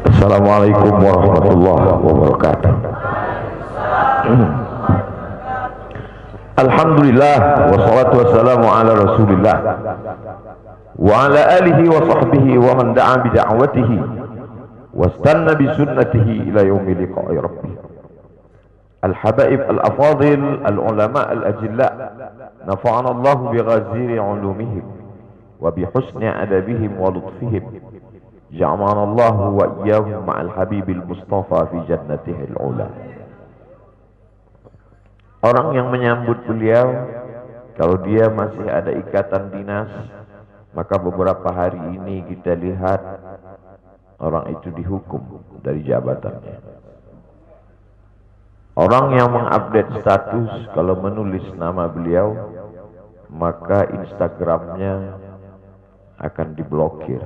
Assalamualaikum warahmatullahi wabarakatuh. Alhamdulillah wassalatu wassalamu ala Rasulillah wa ala alihi wa sahbihi wa man da'a bi da'watihi wastanna bi sunnatihi ila yaumi liqa'i rabbih. Al-habaib al-afadil al-ulama al-ajilla nafa'ana Allah bi ghaziri ulumihim wa bi husni adabihim wa lutfihim. Ja'alana Allah wa iyyahum ma'al habibil mustafa fi jannatihil ula. Orang yang menyambut beliau, kalau dia masih ada ikatan dinas, maka beberapa hari ini kita lihat orang itu dihukum dari jabatannya. Orang yang mengupdate status kalau menulis nama beliau, maka Instagramnya akan diblokir.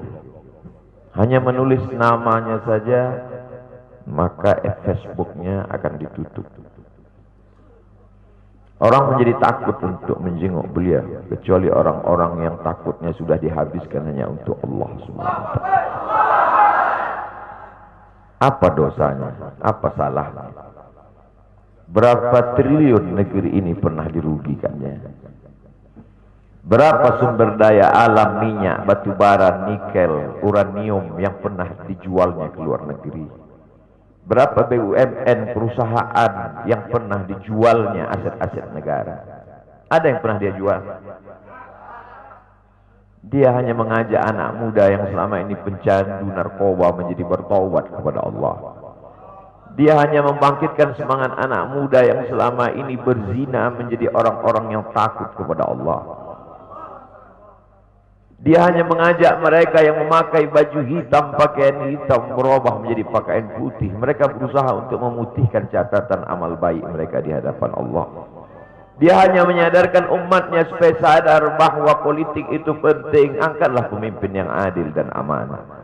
Hanya menulis namanya saja, maka Facebooknya akan ditutup. Orang menjadi takut untuk menjenguk beliau, kecuali orang-orang yang takutnya sudah dihabiskan hanya untuk Allah Subhanahu wa ta'ala. Apa dosanya? Apa salahnya? Berapa triliun negeri ini pernah dirugikannya? Berapa sumber daya alam, minyak, batu bara, nikel, uranium yang pernah dijualnya ke luar negeri? Berapa BUMN perusahaan yang pernah dijualnya aset-aset negara? Ada yang pernah dia jual? Dia hanya mengajak anak muda yang selama ini pencandu narkoba menjadi bertaubat kepada Allah. Dia hanya membangkitkan semangat anak muda yang selama ini berzina menjadi orang-orang yang takut kepada Allah. Dia hanya mengajak mereka yang memakai baju hitam, pakaian hitam, merubah menjadi pakaian putih. Mereka berusaha untuk memutihkan catatan amal baik mereka di hadapan Allah. Dia hanya menyadarkan umatnya supaya sadar bahwa politik itu penting. Angkatlah pemimpin yang adil dan amanah.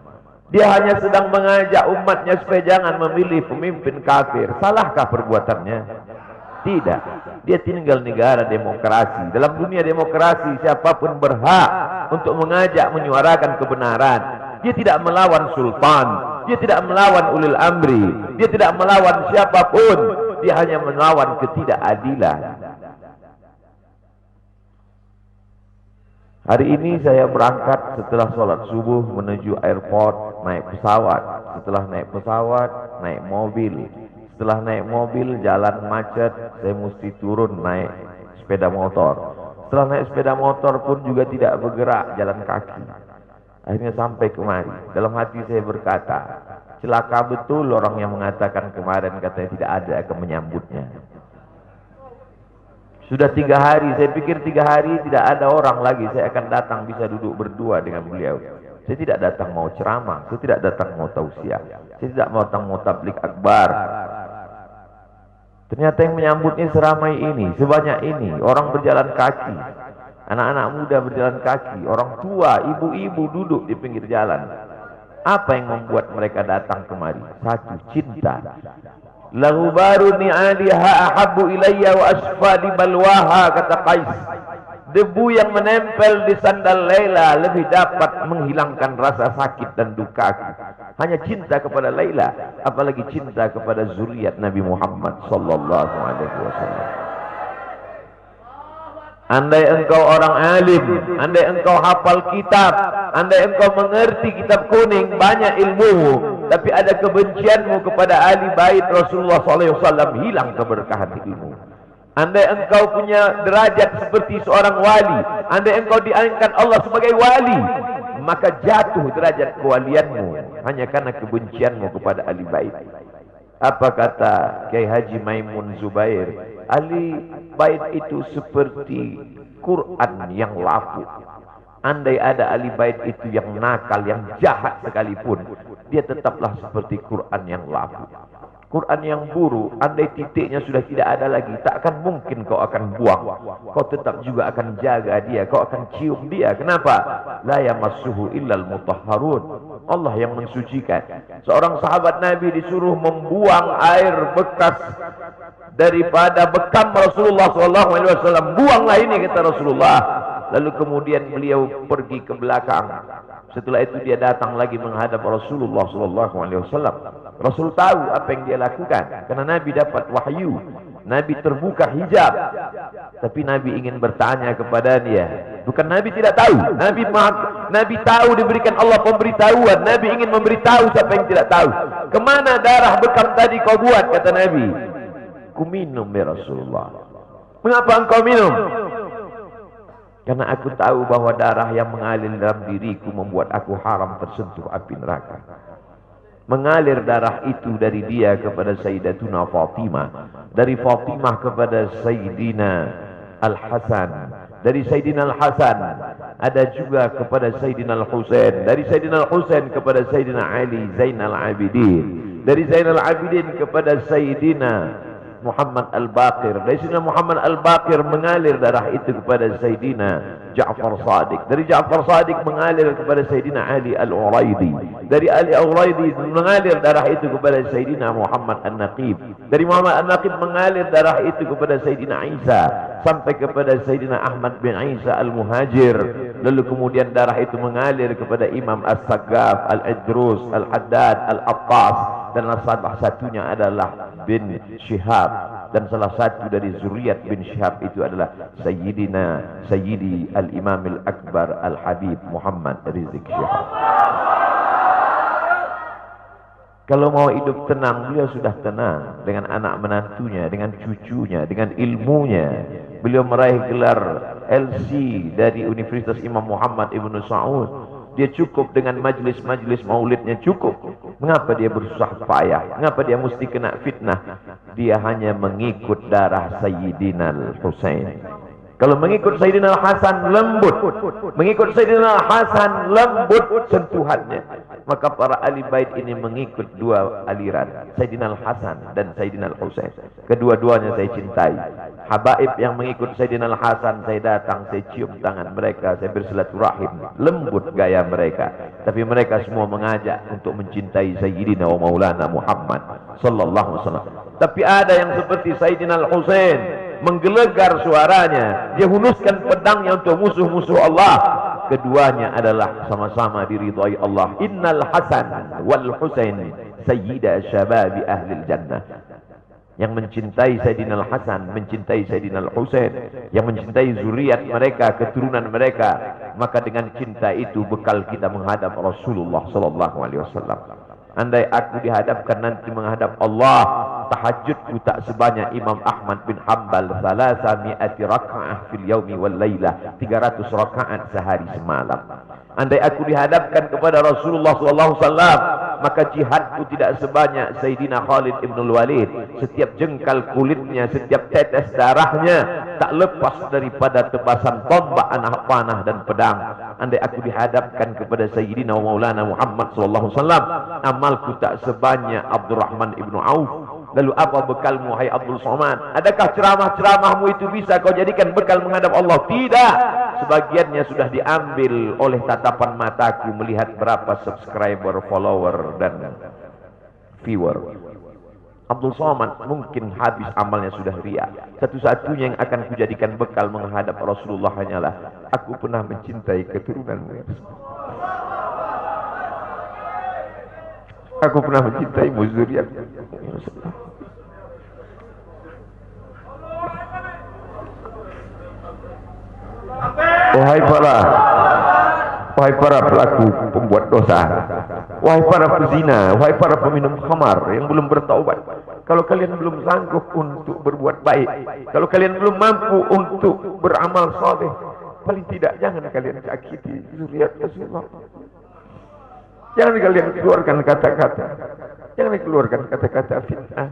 Dia hanya sedang mengajak umatnya supaya jangan memilih pemimpin kafir. Salahkah perbuatannya? Tidak. Dia tinggal negara demokrasi. Dalam dunia demokrasi, siapapun berhak untuk mengajak menyuarakan kebenaran. Dia tidak melawan sultan, dia tidak melawan ulil amri, dia tidak melawan siapapun. Dia hanya melawan ketidakadilan. Hari ini saya berangkat setelah sholat subuh menuju airport, naik pesawat. Setelah naik pesawat, naik mobil. Setelah naik mobil, jalan macet, saya mesti turun naik sepeda motor. Setelah naik sepeda motor pun juga tidak bergerak, jalan kaki. Akhirnya sampai kemari. Dalam hati saya berkata, celaka betul orang yang mengatakan kemarin katanya tidak ada akan menyambutnya. Sudah 3 hari, saya pikir 3 hari tidak ada orang lagi. Saya akan datang bisa duduk berdua dengan beliau. Saya tidak datang mau ceramah, saya tidak datang mau tausiah, saya tidak mau datang mau tablik akbar. Ternyata yang menyambutnya seramai ini, sebanyak ini, orang berjalan kaki, anak-anak muda berjalan kaki, orang tua, ibu-ibu duduk di pinggir jalan. Apa yang membuat mereka datang kemari? Satu, cinta. Lahu baru ni'aliha ahabbu ilayya wa asfali balwaha, kata Qais. Debu yang menempel di sandal Laila lebih dapat menghilangkan rasa sakit dan duka. Hanya cinta kepada Laila, apalagi cinta kepada zuriat Nabi Muhammad sallallahu alaihi wasallam. Andai engkau orang alim, andai engkau hafal kitab, andai engkau mengerti kitab kuning, banyak ilmumu, tapi ada kebencianmu kepada ahli bait Rasulullah sallallahu alaihi wasallam, hilang keberkahan ilmu. Andai engkau punya derajat seperti seorang wali, andai engkau diangkat Allah sebagai wali, maka jatuh derajat kewalianmu hanya karena kebencianmu kepada ahli bait. Apa kata Kiai Haji Maimun Zubair? Ahli bait itu seperti Quran yang lapuk. Andai ada ahli bait itu yang nakal, yang jahat sekalipun, dia tetaplah seperti Quran yang lapuk. Quran yang buruk, andai titiknya sudah tidak ada lagi, tak akan mungkin kau akan buang. Kau tetap juga akan jaga dia, kau akan cium dia. Kenapa? La yamassuhu illal mutahharun. Allah yang mensucikan. Seorang sahabat Nabi disuruh membuang air bekas daripada bekam Rasulullah SAW. Buanglah ini, kata Rasulullah. Lalu kemudian beliau pergi ke belakang. Setelah itu dia datang lagi menghadap Rasulullah SAW. Rasul tahu apa yang dia lakukan, karena Nabi dapat wahyu. Nabi terbuka hijab, tapi Nabi ingin bertanya kepada dia. Bukan Nabi tidak tahu, Nabi tahu, diberikan Allah pemberitahuan. Nabi ingin memberitahu siapa yang tidak tahu. Kemana darah bekam tadi kau buat, kata Nabi. Ku minum ya Rasulullah. Mengapa engkau minum? Karena aku tahu bahwa darah yang mengalir dalam diriku membuat aku haram tersentuh api neraka. Mengalir darah itu dari dia kepada Sayyidatuna Fatimah, dari Fatimah kepada Sayyidina Al-Hasan, dari Sayyidina Al-Hasan ada juga kepada Sayyidina Al-Husain, dari Sayyidina Al-Husain kepada Sayyidina Ali Zainal Abidin, dari Zainal Abidin kepada Sayyidina Muhammad Al-Baqir, dari Sayyidina Muhammad Al-Baqir mengalir darah itu kepada Sayyidina Ja'far Sadiq, dari Ja'far Sadiq mengalir kepada Sayyidina Ali Al-Uraidi, dari Ali Al-Uraidi mengalir darah itu kepada Sayyidina Muhammad An-Naqib, dari Muhammad An-Naqib mengalir darah itu kepada Sayyidina Isa sampai kepada Sayyidina Ahmad bin Isa Al-Muhajir. Lalu kemudian darah itu mengalir kepada Imam As-Saggaf, Al-Idrus, Al-Haddad, Al-Attas, dan salah satunya adalah bin Syihab, dan salah satu dari zuriat bin Syihab itu adalah Sayyidi Al-Imam Al-Akbar Al-Habib Muhammad Rizik Syihab. Kalau mau hidup tenang, beliau sudah tenang dengan anak menantunya, dengan cucunya, dengan ilmunya. Beliau meraih gelar LC dari Universitas Imam Muhammad Ibn Saud. Dia cukup dengan majlis-majlis maulidnya, cukup. Mengapa dia bersusah payah? Mengapa dia mesti kena fitnah? Dia hanya mengikut darah Sayyidina Al-Husain. Kalau mengikut Sayyidina Al-Hasan lembut, mengikut Sayyidina Al-Hasan lembut sentuhannya. Maka para ahli bait ini mengikut dua aliran, Sayyidina Al-Hasan dan Sayyidina Al-Husain. Kedua-duanya saya cintai. Habaib yang mengikut Sayyidina Al-Hasan, saya datang, saya cium tangan mereka, saya bersilaturahim, lembut gaya mereka. Tapi mereka semua mengajak untuk mencintai Sayyidina wa Maulana Muhammad sallallahu alaihi wasallam. Tapi ada yang seperti Sayyidina Al-Husain, menggelegar suaranya, dia hunuskan pedangnya untuk musuh-musuh Allah. Keduanya adalah sama-sama diridhai Allah. Innal Hasan wal Husain sayyida syababi ahlil jannah. Yang mencintai Sayyidina Al-Hasan, mencintai Sayyidina Al-Husain, yang mencintai zuriat mereka, keturunan mereka, maka dengan cinta itu bekal kita menghadap Rasulullah sallallahu alaihi wasallam. Andai aku dihadapkan nanti menghadap Allah, tahajudku tak sebanyak Imam Ahmad bin Hanbal, 300 raka'ah fil yaumi wal lailah, 300 rakaat sehari semalam. Andai aku dihadapkan kepada Rasulullah SAW, maka jihadku tidak sebanyak Sayyidina Khalid ibn Walid. Setiap jengkal kulitnya, setiap tetes darahnya tak lepas daripada tebasan tombak, anak panah dan pedang. Andai aku dihadapkan kepada Sayyidina Maulana Muhammad SAW, amalku tak sebanyak Abdurrahman ibn Auf. Lalu apa bekalmu, hai Abdul Somad? Adakah ceramah-ceramahmu itu bisa kau jadikan bekal menghadap Allah? Tidak. Sebagiannya sudah diambil oleh tatapan mataku melihat berapa subscriber, follower, dan viewer. Abdul Somad mungkin habis amalnya sudah ria. Satu-satunya yang akan kujadikan bekal menghadap Rasulullah hanyalah aku pernah mencintai keturunanmu. Aku pernah mencintaimu, zuriatmu. Wahai para pelaku pembuat dosa, wahai para pezina, wahai para peminum khamar yang belum bertaubat, kalau kalian belum sanggup untuk berbuat baik, kalau kalian belum mampu untuk beramal saleh, paling tidak jangan kalian sakiti zuriat Rasulullah. Jangan kalian keluarkan kata-kata, jangan keluarkan kata-kata fitnah.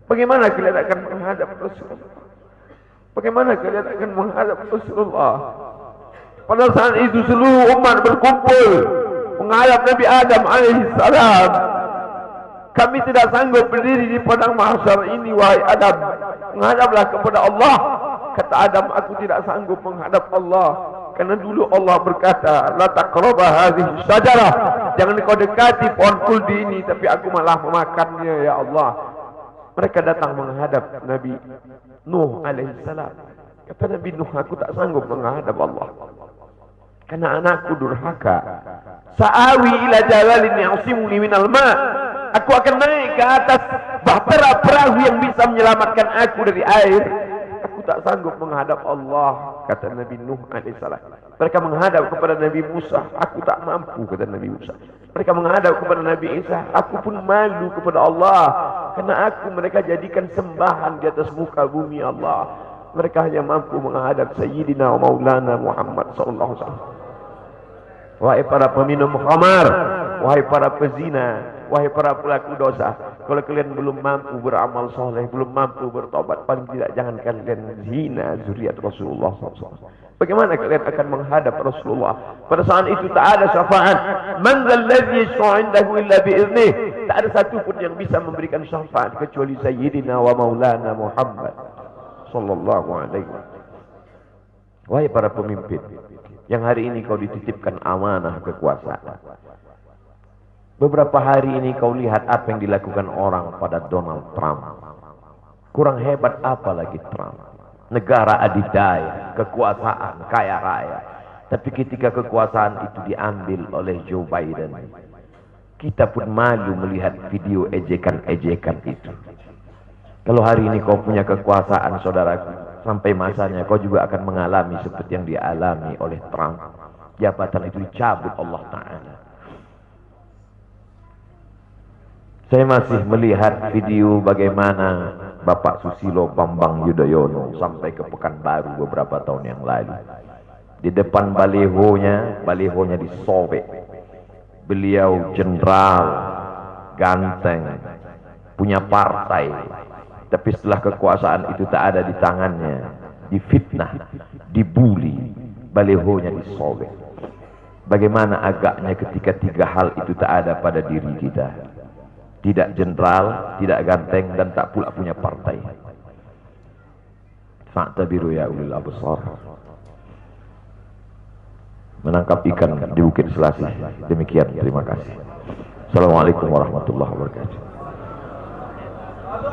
Bagaimana kalian akan menghadap Rasulullah? Bagaimana kalian akan menghadap Rasulullah? Pada saat itu seluruh umat berkumpul menghadap Nabi Adam alaihissalam. Kami tidak sanggup berdiri di padang mahsyar ini, wahai Adam. Menghadaplah kepada Allah. Kata Adam, aku tidak sanggup menghadap Allah. Karena dulu Allah berkata, la taqraba hadhihi syajarah. Jangan kau dekati pohon kuldi ini, tapi aku malah memakannya, ya Allah. Mereka datang menghadap Nabi Nuh alaihissalam. Kata Nabi Nuh, aku tak sanggup menghadap Allah. Karena anakku durhaka. Sa'awi ila jalalin ya'simuni minal ma. Aku akan naik ke atas bahtera perahu yang bisa menyelamatkan aku dari air. Aku tak sanggup menghadap Allah, kata Nabi Nuh alaihissalam. Mereka menghadap kepada Nabi Musa, aku tak mampu, kata Nabi Musa. Mereka menghadap kepada Nabi Isa, aku pun malu kepada Allah, karena aku mereka jadikan sembahan di atas muka bumi Allah. Mereka hanya mampu menghadap Sayyidina wa Maulana Muhammad sallallahu alaihi wasallam. Wahai para peminum khamar, wahai para pezina, wahai para pelaku dosa, kalau kalian belum mampu beramal soleh, belum mampu bertobat, paling tidak jangan kalian zina zuriat Rasulullah SAW. Bagaimana kalian akan menghadap Rasulullah? Pada saat itu tak ada syafaat. Man dzalladzi yashfa'u 'indahu illa bi'iznih. Tak ada satu pun yang bisa memberikan syafaat kecuali Sayyidina wa Maulana Muhammad sallallahu alaihi wasallam. Wahai para pemimpin, yang hari ini kau dititipkan amanah kekuasaan. Beberapa hari ini kau lihat apa yang dilakukan orang pada Donald Trump. Kurang hebat apa lagi Trump? Negara adidaya, kekuasaan, kaya raya. Tapi ketika kekuasaan itu diambil oleh Joe Biden, kita pun malu melihat video ejekan-ejekan itu. Kalau hari ini kau punya kekuasaan, saudaraku, sampai masanya kau juga akan mengalami seperti yang dialami oleh Trump. Jabatan itu dicabut Allah Ta'ala. Saya masih melihat video bagaimana Bapak Susilo Bambang Yudhoyono sampai ke Pekanbaru beberapa tahun yang lalu. Di depan balihonya disobek. Beliau jenderal, ganteng, punya partai. Tapi setelah kekuasaan itu tak ada di tangannya, difitnah, dibuli, balihonya disobek. Bagaimana agaknya ketika tiga hal itu tak ada pada diri kita. Tidak jenderal, tidak ganteng, dan tak pula punya partai. Fa'tabiru ya ulil absar. Menangkap ikan di Bukit Selasih. Demikian, terima kasih. Assalamualaikum warahmatullahi wabarakatuh.